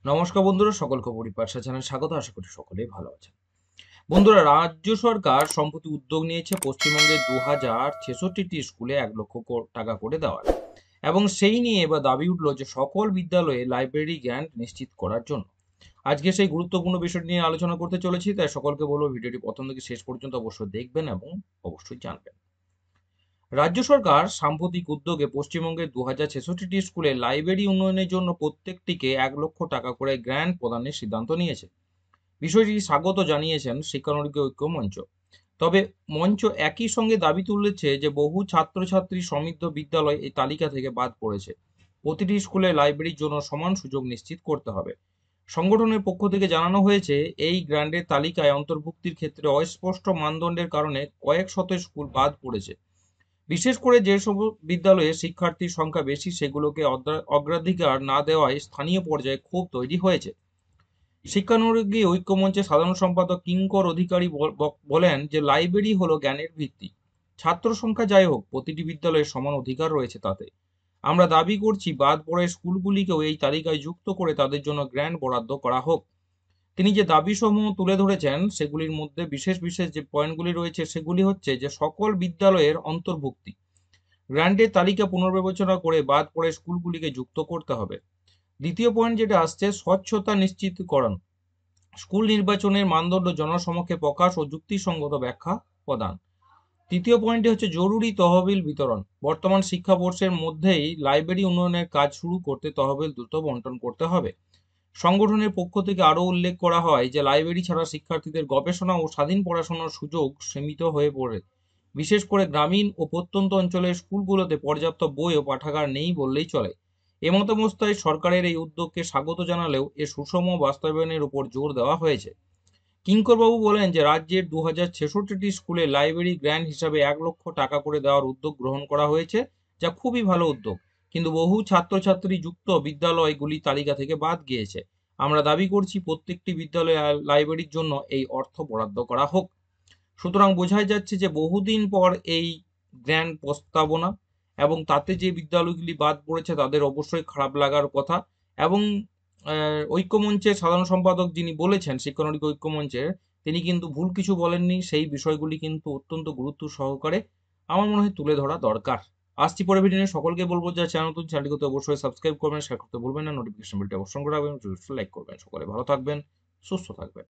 নমস্কার বন্ধুরা, সকলকে পরিপাঠশা চ্যানেলে স্বাগত। আশা করি সকলেই ভালো আছেন। বন্ধুরা, রাজ্য সরকার সম্প্রতি উদ্যোগ নিয়েছে পশ্চিমবঙ্গের 2066টি স্কুলে 1 লক্ষ টাকা করে দেওয়ার, এবং সেই নিয়ে এবার দাবি উঠল যে সকল বিদ্যালয়ে লাইব্রেরি গ্র্যান্ট নিশ্চিত করার জন্য। আজকে সেই গুরুত্বপূর্ণ বিষয়টি নিয়ে আলোচনা করতে চলেছি, তাই সকলকে বলবো ভিডিওটি প্রথম থেকে শেষ পর্যন্ত অবশ্যই দেখবেন এবং অবশ্যই জানবেন। রাজ্য সরকার সাম্প্রতিক উদ্যোগে পশ্চিমবঙ্গের 2066টি স্কুলে লাইব্রেরি উন্নয়নের জন্য প্রত্যেকটিকে 1 লক্ষ টাকা করে গ্র্যান্ট প্রদানের সিদ্ধান্ত নিয়েছে। বিষয়টি স্বাগত জানিয়েছেন শিক্ষানবিশ ঐক্য মঞ্চ। তবে মঞ্চ একই সঙ্গে দাবি তুলেছে যে বহু ছাত্রছাত্রী সমৃদ্ধ বিদ্যালয় এই তালিকা থেকে বাদ পড়েছে। প্রতিটি স্কুলে লাইব্রেরির জন্য সমান সুযোগ নিশ্চিত করতে হবে। সংগঠনের পক্ষ থেকে জানানো হয়েছে, এই গ্র্যান্টের তালিকায় অন্তর্ভুক্তির ক্ষেত্রে অস্পষ্ট মানদণ্ডের কারণে কয়েক শত স্কুল বাদ পড়েছে। বিশেষ করে যেসব বিদ্যালয়ে শিক্ষার্থীর সংখ্যা বেশি সেগুলোকে অগ্রাধিকার না দেওয়ায় স্থানীয় পর্যায়ে ক্ষোভ তৈরি হয়েছে। শিক্ষানুরাগী ঐক্যমঞ্চের সাধারণ সম্পাদক কিঙ্কর অধিকারী বলেন যে লাইব্রেরি হলো জ্ঞানের ভিত্তি। ছাত্র সংখ্যা যাই হোক, প্রতিটি বিদ্যালয়ের সমান অধিকার রয়েছে তাতে। আমরা দাবি করছি বাদ পড়া স্কুলগুলিকেও এই তালিকায় যুক্ত করে তাদের জন্য গ্র্যান্ট বরাদ্দ করা হোক। তিনি যে দাবিসমূহ তুলে ধরেছেন সেগুলির মধ্যে বিশেষ বিশেষ যে পয়েন্টগুলি রয়েছে সেগুলি হচ্ছে যে সকল বিদ্যালয়ের অন্তর্ভুক্তি, গ্র্যান্টের তালিকা পুনর্বিবেচনা করে বাদ পড়া স্কুলগুলিকে যুক্ত করতে হবে। দ্বিতীয় পয়েন্ট যেটা আসছে, স্বচ্ছতা নিশ্চিতকরণ, স্কুল নির্বাচনের মানদণ্ড জনসমক্ষে প্রকাশ ও যুক্তিসঙ্গত ব্যাখ্যা প্রদান। তৃতীয় পয়েন্টটি হচ্ছে জরুরি তহবিল বিতরণ, বর্তমান শিক্ষাবর্ষের মধ্যেই লাইব্রেরি উন্নয়নের কাজ শুরু করতে তহবিল দ্রুত বন্টন করতে হবে। সংগঠনের পক্ষ থেকে আরও উল্লেখ করা হয় যে লাইব্রেরি ছাড়া শিক্ষার্থীদের গবেষণা ও স্বাধীন পড়াশোনার সুযোগ সীমিত হয়ে পড়ে। বিশেষ করে গ্রামীণ ও প্রত্যন্ত অঞ্চলের স্কুলগুলোতে পর্যাপ্ত বই ও পাঠাগার নেই বললেই চলে। এমতাবস্থায় সরকারের এই উদ্যোগকে স্বাগত জানালেও এর সুষম বাস্তবায়নের উপর জোর দেওয়া হয়েছে। কিঙ্করবাবু বলেন যে রাজ্যের 2066টি স্কুলে লাইব্রেরি গ্র্যান্ট হিসাবে 1 লক্ষ টাকা করে দেওয়ার উদ্যোগ গ্রহণ করা হয়েছে, যা খুবই ভালো উদ্যোগ। কিন্তু বহু ছাত্রছাত্রী যুক্ত বিদ্যালয়গুলি তালিকা থেকে বাদ গিয়েছে। আমরা দাবি করছি প্রত্যেকটি বিদ্যালয়ে লাইব্রেরির জন্য এই অর্থ বরাদ্দ করা হোক। সুতরাং বোঝাই যাচ্ছে যে বহুদিন পর এই গ্র্যান্ট প্রস্তাবনা, এবং তাতে যে বিদ্যালয়গুলি বাদ পড়েছে তাদের অবশ্যই খারাপ লাগার কথা। এবং ঐক্যমঞ্চের সাধারণ সম্পাদক যিনি বলেছেন, শিক্ষানবিশ ঐক্যমঞ্চের, তিনি কিন্তু ভুল কিছু বলেননি। সেই বিষয়গুলি কিন্তু অত্যন্ত গুরুত্ব সহকারে আমার মনে হয় তুলে ধরা দরকার। আসছি পরে ভিডিও নিয়ে। সকলকে বলবো যে চ্যানেলটিকে অবশ্যই সাবস্ক্রাইব করবেন, শেয়ার করতে ভুলবেন না, নোটিফিকেশন বেলটি অবশ্যই করে রাখবেন, লাইক করবেন। সকলে ভালো থাকবেন, সুস্থ থাকবেন।